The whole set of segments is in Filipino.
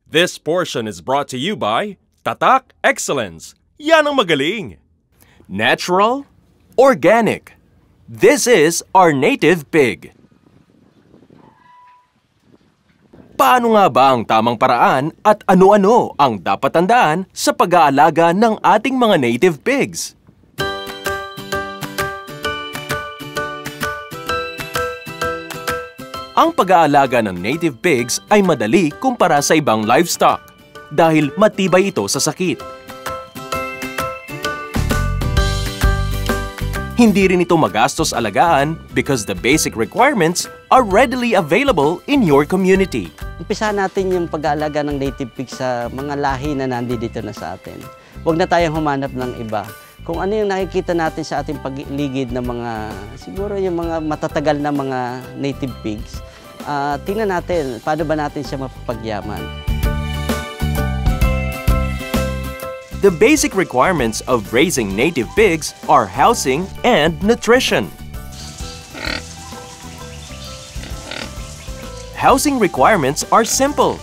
This portion is brought to you by Tatak Excellence. Yan ang magaling! Natural, organic. This is our native pig. Paano nga ba ang tamang paraan at ano-ano ang dapat tandaan sa pag-aalaga ng ating mga native pigs? Ang pag-aalaga ng native pigs ay madali kumpara sa ibang livestock dahil matibay ito sa sakit. Hindi rin ito magastos alagaan because the basic requirements are readily available in your community. Umpisa natin yung pag-aalaga ng native pigs sa mga lahi na nandito na sa atin. Huwag na tayong humanap ng iba. Kung ano yung nakikita natin sa ating paligid na mga, siguro yung mga matatagal na mga native pigs, tingnan natin paano ba natin siya mapapagyaman. The basic requirements of raising native pigs are housing and nutrition. Housing requirements are simple.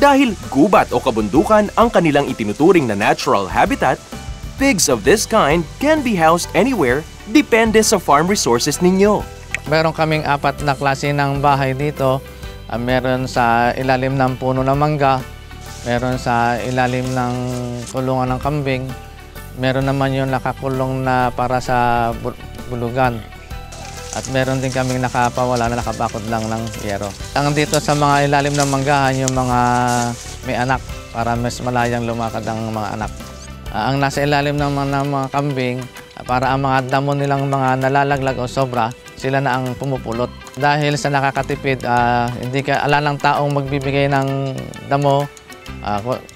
Dahil gubat o kabundukan ang kanilang itinuturing na natural habitat, pigs of this kind can be housed anywhere depende sa farm resources ninyo. Meron kaming 4 na klase ng bahay dito. Meron sa ilalim ng puno ng mangga, meron sa ilalim ng kulungan ng kambing, meron naman yung nakakulong na para sa bulugan. At meron din kaming nakapawala na nakabakod lang ng yero. Ang dito sa mga ilalim ng manggahan, yung mga may anak para mas malayang lumakad ang mga anak. Ang nasa ilalim ng mga kambing, para ang mga damo nilang mga nalalaglag o sobra, sila na ang pumupulot. Dahil sa nakakatipid, hindi ka ala ng taong magbibigay ng damo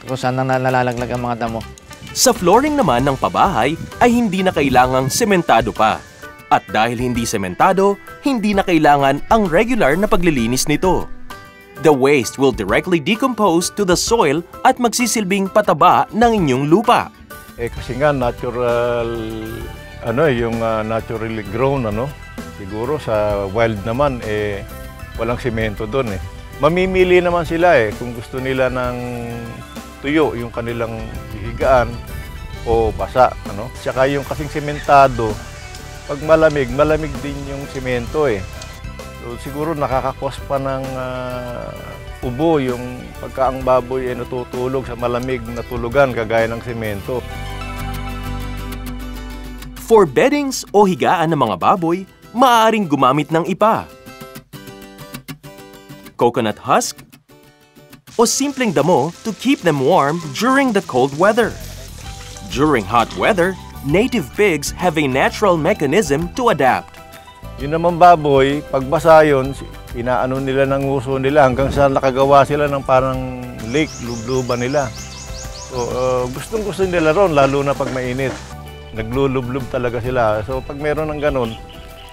kung saan nalalaglag ang mga damo. Sa flooring naman ng pabahay ay hindi na kailangang sementado pa. At dahil hindi sementado, hindi na kailangan ang regular na paglilinis nito. The waste will directly decompose to the soil at magsisilbing pataba ng inyong lupa. Kasi nga natural, yung naturally grown, siguro sa wild naman, walang semento doon. Mamimili naman sila kung gusto nila ng tuyo, yung kanilang higaan o basa. Tsaka yung kasing sementado, pag malamig din yung semento So, siguro nakakakos pa ng ubo yung pagka ang baboy ay natutulog sa malamig na tulugan kagaya ng semento. For beddings o higaan ng mga baboy, maaaring gumamit ng ipa, coconut husk, o simpleng damo to keep them warm during the cold weather. During hot weather, native pigs have a natural mechanism to adapt. Yun naman baboy, pag basa yun, inaano nila ng uso nila hanggang sa nakagawa sila ng parang lake, lubluban nila. So, gustong-gusto nila ron, lalo na pag mainit. Naglulublub talaga sila. So, pag meron ng ganun,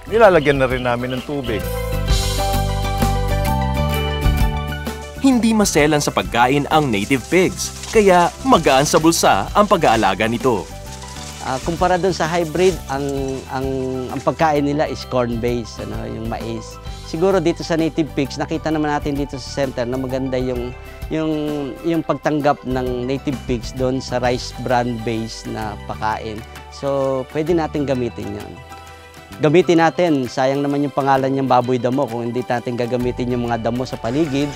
nilalagyan na rin namin ng tubig. Hindi maselan sa pagkain ang native pigs, kaya magaan sa bulsa ang pag-aalaga nito. Kumpara dun sa hybrid, ang pagkain nila is corn-based, yung mais. Siguro dito sa native pigs, nakita naman natin dito sa center na maganda yung pagtanggap ng native pigs doon sa rice bran-based na pagkain. So, pwede natin gamitin yan. Gamitin natin, sayang naman yung pangalan niyang baboy damo kung hindi natin gagamitin yung mga damo sa paligid.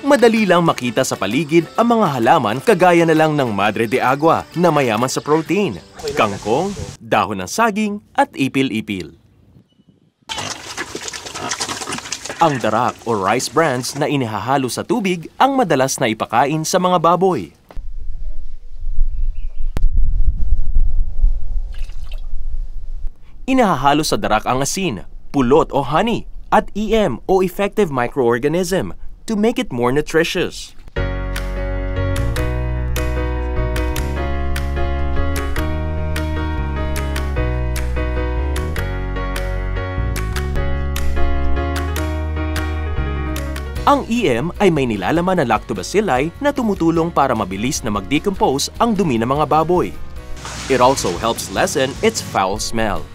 Madali lang makita sa paligid ang mga halaman kagaya na lang ng Madre de Agua na mayaman sa protein, kangkong, dahon ng saging at ipil-ipil. Ang darak o rice bran na inihahalo sa tubig ang madalas na ipakain sa mga baboy. Inihahalo sa darak ang asin, pulot o honey, at EM o effective microorganism to make it more nutritious. Ang EM ay may nilalaman na lactobacilli na tumutulong para mabilis na mag-decompose ang dumi ng mga baboy. It also helps lessen its foul smell.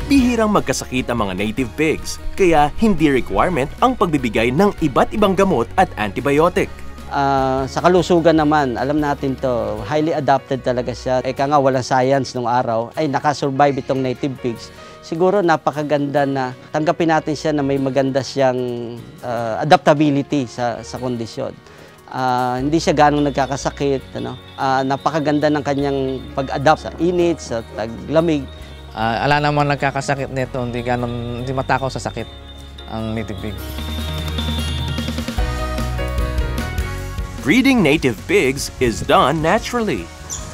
Bihirang magkasakit ang mga native pigs, kaya hindi requirement ang pagbibigay ng iba't ibang gamot at antibiotic. Sa kalusugan naman, alam natin to, highly adapted talaga siya. Eka nga, walang science nung araw, ay nakasurvive itong native pigs. Siguro napakaganda na tanggapin natin siya na may maganda siyang adaptability sa kondisyon. Hindi siya ganong nagkakasakit. Napakaganda ng kanyang pag-adapt sa init, sa taglamig. Ala naman nagkakasakit nito, hindi matakaw sa sakit ang native pig. Breeding native pigs is done naturally.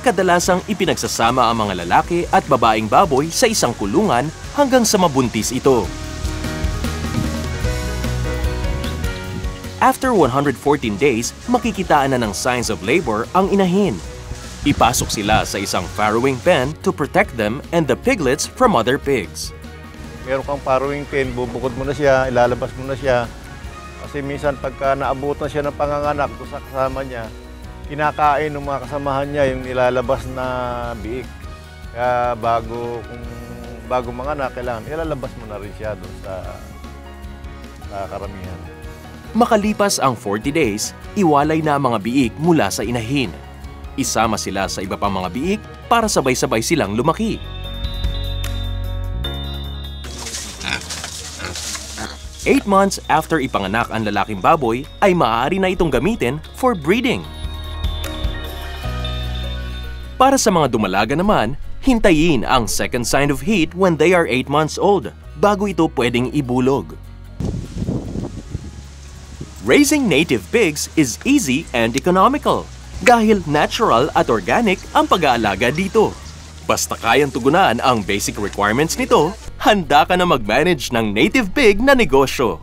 Kadalasang ipinagsasama ang mga lalaki at babaeng baboy sa isang kulungan hanggang sa mabuntis ito. After 114 days, makikitaan na ng signs of labor ang inahin. Ipasok sila sa isang farrowing pen to protect them and the piglets from other pigs. Meron kang farrowing pen, bubukod mo na siya, ilalabas mo na siya. Kasi minsan pagka naabutan siya ng panganganak doon sa kasama niya, kinakain ng mga kasamahan niya yung nilalabas na biik. Kaya bago manganak, kailangan ilalabas mo na rin siya doon sa karamihan. Makalipas ang 40 days, iwalay na ang mga biik mula sa inahin. Isama sila sa iba pang mga biik para sabay-sabay silang lumaki. Eight months after ipanganak ang lalaking baboy, ay maaari na itong gamitin for breeding. Para sa mga dumalaga naman, hintayin ang second sign of heat when they are 8 months old bago ito pwedeng ibulog. Raising native pigs is easy and economical dahil natural at organic ang pag-aalaga dito. Basta kayang tugunan ang basic requirements nito, handa ka na mag-manage ng native pig na negosyo.